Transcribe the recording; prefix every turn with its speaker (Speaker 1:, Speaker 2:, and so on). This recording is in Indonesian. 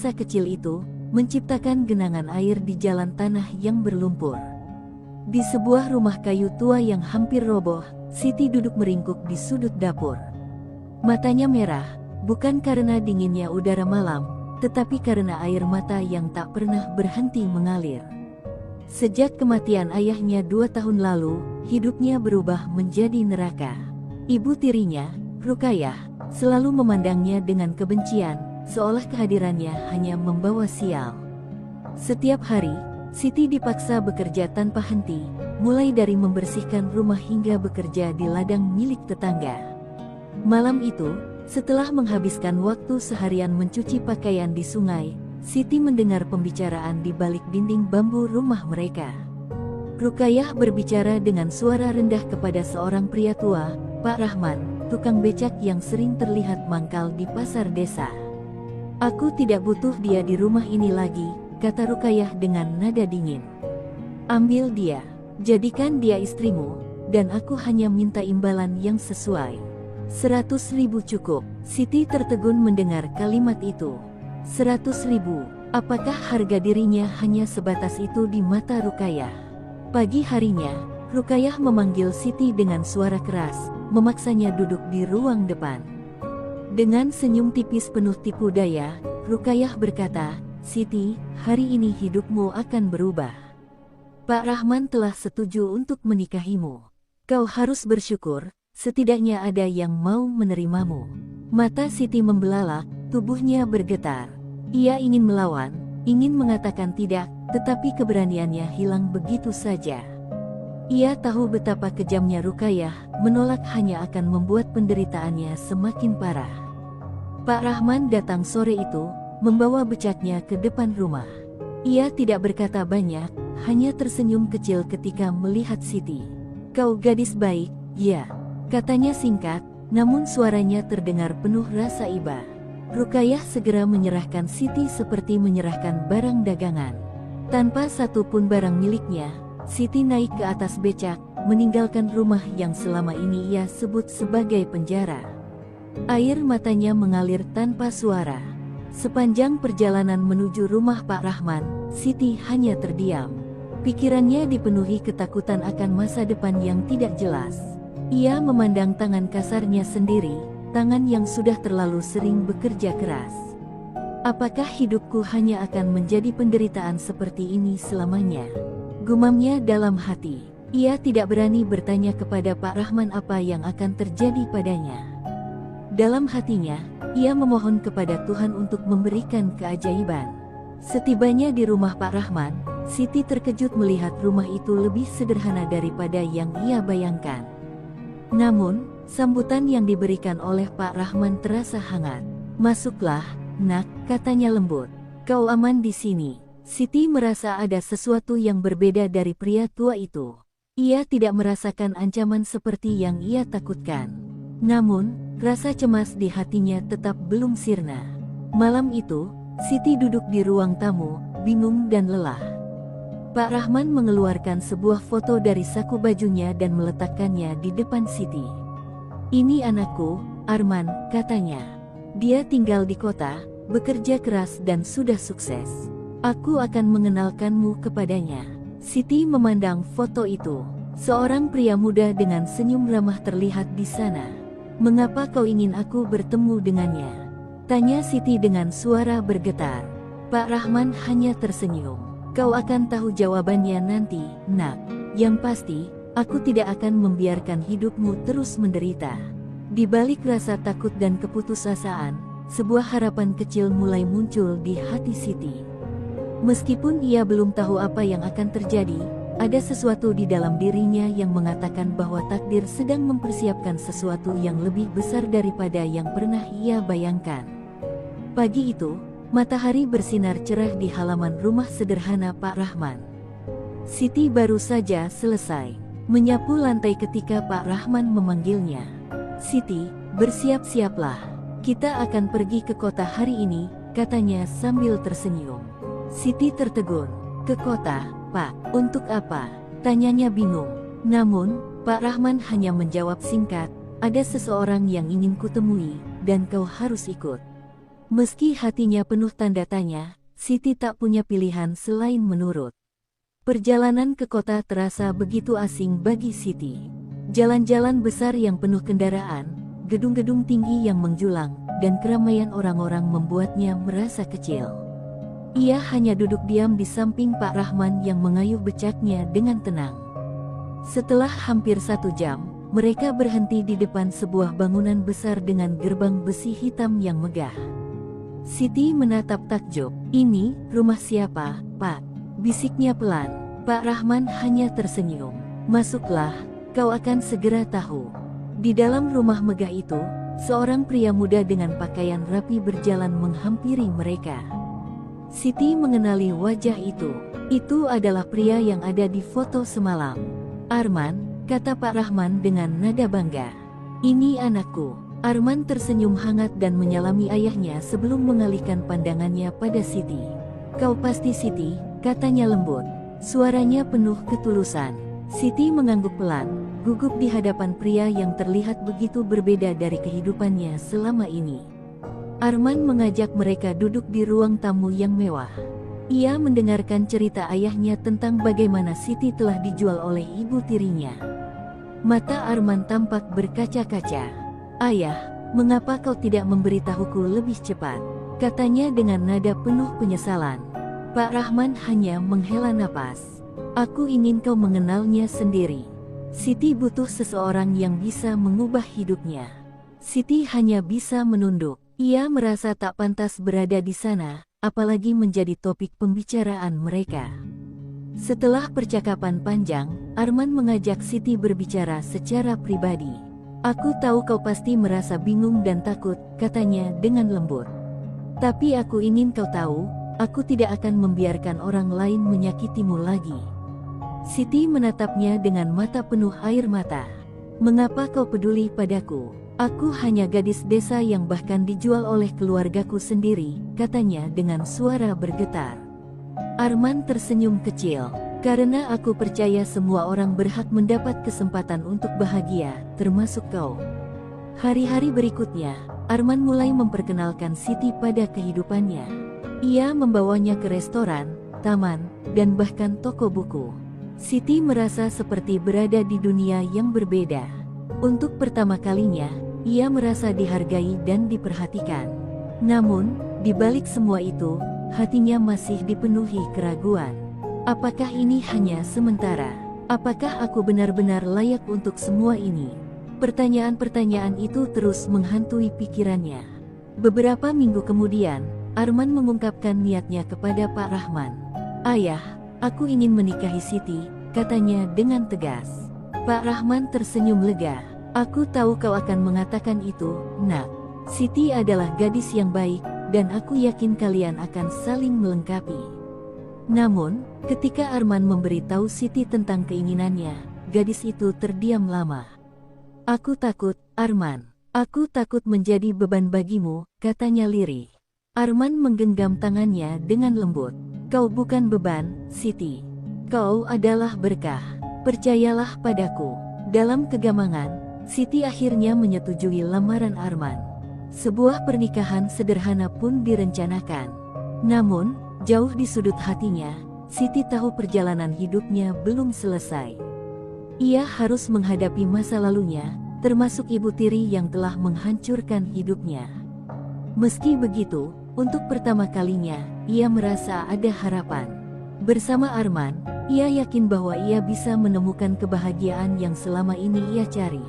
Speaker 1: Masa kecil itu menciptakan genangan air di jalan tanah yang berlumpur. Di sebuah rumah kayu tua yang hampir roboh, Siti duduk meringkuk di sudut dapur. Matanya merah, bukan karena dinginnya udara malam, tetapi karena air mata yang tak pernah berhenti mengalir. Sejak kematian ayahnya 2 tahun lalu, hidupnya berubah menjadi neraka. Ibu tirinya, Rukayah, selalu memandangnya dengan kebencian, seolah kehadirannya hanya membawa sial. Setiap hari, Siti dipaksa bekerja tanpa henti, mulai dari membersihkan rumah hingga bekerja di ladang milik tetangga. Malam itu, setelah menghabiskan waktu seharian mencuci pakaian di sungai, Siti mendengar pembicaraan di balik dinding bambu rumah mereka. Rukayah berbicara dengan suara rendah kepada seorang pria tua, Pak Rahman, tukang becak yang sering terlihat mangkal di pasar desa. "Aku tidak butuh dia di rumah ini lagi," kata Rukayah dengan nada dingin. "Ambil dia, jadikan dia istrimu, dan aku hanya minta imbalan yang sesuai. 100.000 cukup." Siti tertegun mendengar kalimat itu. 100.000, apakah harga dirinya hanya sebatas itu di mata Rukayah? Pagi harinya, Rukayah memanggil Siti dengan suara keras, memaksanya duduk di ruang depan. Dengan senyum tipis penuh tipu daya, Rukayah berkata, "Siti, hari ini hidupmu akan berubah. Pak Rahman telah setuju untuk menikahimu. Kau harus bersyukur, setidaknya ada yang mau menerimamu." Mata Siti membelalak, tubuhnya bergetar. Ia ingin melawan, ingin mengatakan tidak, tetapi keberaniannya hilang begitu saja. Ia tahu betapa kejamnya Rukayah, menolak hanya akan membuat penderitaannya semakin parah. Pak Rahman datang sore itu, membawa becaknya ke depan rumah. Ia tidak berkata banyak, hanya tersenyum kecil ketika melihat Siti. "Kau gadis baik, ya," katanya singkat, namun suaranya terdengar penuh rasa iba. Rukayah segera menyerahkan Siti seperti menyerahkan barang dagangan. Tanpa satu pun barang miliknya, Siti naik ke atas becak, meninggalkan rumah yang selama ini ia sebut sebagai penjara. Air matanya mengalir tanpa suara. Sepanjang perjalanan menuju rumah Pak Rahman, Siti hanya terdiam. Pikirannya dipenuhi ketakutan akan masa depan yang tidak jelas. Ia memandang tangan kasarnya sendiri, tangan yang sudah terlalu sering bekerja keras. Apakah hidupku hanya akan menjadi penderitaan seperti ini selamanya? Gumamnya dalam hati. Ia tidak berani bertanya kepada Pak Rahman apa yang akan terjadi padanya. Dalam hatinya, ia memohon kepada Tuhan untuk memberikan keajaiban. Setibanya di rumah Pak Rahman, Siti terkejut melihat rumah itu lebih sederhana daripada yang ia bayangkan. Namun, sambutan yang diberikan oleh Pak Rahman terasa hangat. "Masuklah, nak," katanya lembut. "Kau aman di sini." Siti merasa ada sesuatu yang berbeda dari pria tua itu. Ia tidak merasakan ancaman seperti yang ia takutkan. Namun, rasa cemas di hatinya tetap belum sirna. Malam itu, Siti duduk di ruang tamu, bingung dan lelah. Pak Rahman mengeluarkan sebuah foto dari saku bajunya dan meletakkannya di depan Siti. "Ini anakku, Arman," katanya. "Dia tinggal di kota, bekerja keras dan sudah sukses. Aku akan mengenalkanmu kepadanya." Siti memandang foto itu. Seorang pria muda dengan senyum ramah terlihat di sana. "Mengapa kau ingin aku bertemu dengannya?" tanya Siti dengan suara bergetar. Pak Rahman hanya tersenyum. "Kau akan tahu jawabannya nanti, nak. Yang pasti, aku tidak akan membiarkan hidupmu terus menderita." Di balik rasa takut dan keputusasaan, sebuah harapan kecil mulai muncul di hati Siti. Meskipun ia belum tahu apa yang akan terjadi, ada sesuatu di dalam dirinya yang mengatakan bahwa takdir sedang mempersiapkan sesuatu yang lebih besar daripada yang pernah ia bayangkan. Pagi itu, matahari bersinar cerah di halaman rumah sederhana Pak Rahman. Siti baru saja selesai menyapu lantai ketika Pak Rahman memanggilnya. "Siti, bersiap-siaplah. Kita akan pergi ke kota hari ini," katanya sambil tersenyum. Siti tertegun. "Ke kota, Pak? Untuk apa?" tanyanya bingung. Namun, Pak Rahman hanya menjawab singkat, "Ada seseorang yang ingin kutemui, dan kau harus ikut." Meski hatinya penuh tanda tanya, Siti tak punya pilihan selain menurut. Perjalanan ke kota terasa begitu asing bagi Siti. Jalan-jalan besar yang penuh kendaraan, gedung-gedung tinggi yang menjulang, dan keramaian orang-orang membuatnya merasa kecil. Ia hanya duduk diam di samping Pak Rahman yang mengayuh becaknya dengan tenang. Setelah hampir 1 jam, mereka berhenti di depan sebuah bangunan besar dengan gerbang besi hitam yang megah. Siti menatap takjub. "Ini rumah siapa, Pak?" bisiknya pelan. Pak Rahman hanya tersenyum. "Masuklah, kau akan segera tahu." Di dalam rumah megah itu, seorang pria muda dengan pakaian rapi berjalan menghampiri mereka. Siti mengenali wajah itu. Itu adalah pria yang ada di foto semalam. "Arman," kata Pak Rahman dengan nada bangga. "Ini anakku." Arman tersenyum hangat dan menyalami ayahnya sebelum mengalihkan pandangannya pada Siti. "Kau pasti Siti," katanya lembut. Suaranya penuh ketulusan. Siti mengangguk pelan, gugup di hadapan pria yang terlihat begitu berbeda dari kehidupannya selama ini. Arman mengajak mereka duduk di ruang tamu yang mewah. Ia mendengarkan cerita ayahnya tentang bagaimana Siti telah dijual oleh ibu tirinya. Mata Arman tampak berkaca-kaca. "Ayah, mengapa kau tidak memberitahuku lebih cepat?" katanya dengan nada penuh penyesalan. Pak Rahman hanya menghela napas. "Aku ingin kau mengenalnya sendiri. Siti butuh seseorang yang bisa mengubah hidupnya." Siti hanya bisa menunduk. Ia merasa tak pantas berada di sana, apalagi menjadi topik pembicaraan mereka. Setelah percakapan panjang, Arman mengajak Siti berbicara secara pribadi. "Aku tahu kau pasti merasa bingung dan takut," katanya dengan lembut. "Tapi aku ingin kau tahu, aku tidak akan membiarkan orang lain menyakitimu lagi." Siti menatapnya dengan mata penuh air mata. "Mengapa kau peduli padaku? Aku hanya gadis desa yang bahkan dijual oleh keluargaku sendiri," katanya dengan suara bergetar. Arman tersenyum kecil. "Karena aku percaya semua orang berhak mendapat kesempatan untuk bahagia, termasuk kau." Hari-hari berikutnya, Arman mulai memperkenalkan Siti pada kehidupannya. Ia membawanya ke restoran, taman, dan bahkan toko buku. Siti merasa seperti berada di dunia yang berbeda. Untuk pertama kalinya, ia merasa dihargai dan diperhatikan. Namun, di balik semua itu, hatinya masih dipenuhi keraguan. Apakah ini hanya sementara? Apakah aku benar-benar layak untuk semua ini? Pertanyaan-pertanyaan itu terus menghantui pikirannya. Beberapa minggu kemudian, Arman mengungkapkan niatnya kepada Pak Rahman. "Ayah, aku ingin menikahi Siti," katanya dengan tegas. Pak Rahman tersenyum lega. "Aku tahu kau akan mengatakan itu, Nak. Siti adalah gadis yang baik, dan aku yakin kalian akan saling melengkapi." Namun, ketika Arman memberitahu Siti tentang keinginannya, gadis itu terdiam lama. "Aku takut, Arman. Aku takut menjadi beban bagimu," katanya lirih. Arman menggenggam tangannya dengan lembut. "Kau bukan beban, Siti. Kau adalah berkah. Percayalah padaku." Dalam kegamangan, Siti akhirnya menyetujui lamaran Arman. Sebuah pernikahan sederhana pun direncanakan. Namun, jauh di sudut hatinya, Siti tahu perjalanan hidupnya belum selesai. Ia harus menghadapi masa lalunya, termasuk ibu tiri yang telah menghancurkan hidupnya. Meski begitu, untuk pertama kalinya, ia merasa ada harapan. Bersama Arman, ia yakin bahwa ia bisa menemukan kebahagiaan yang selama ini ia cari.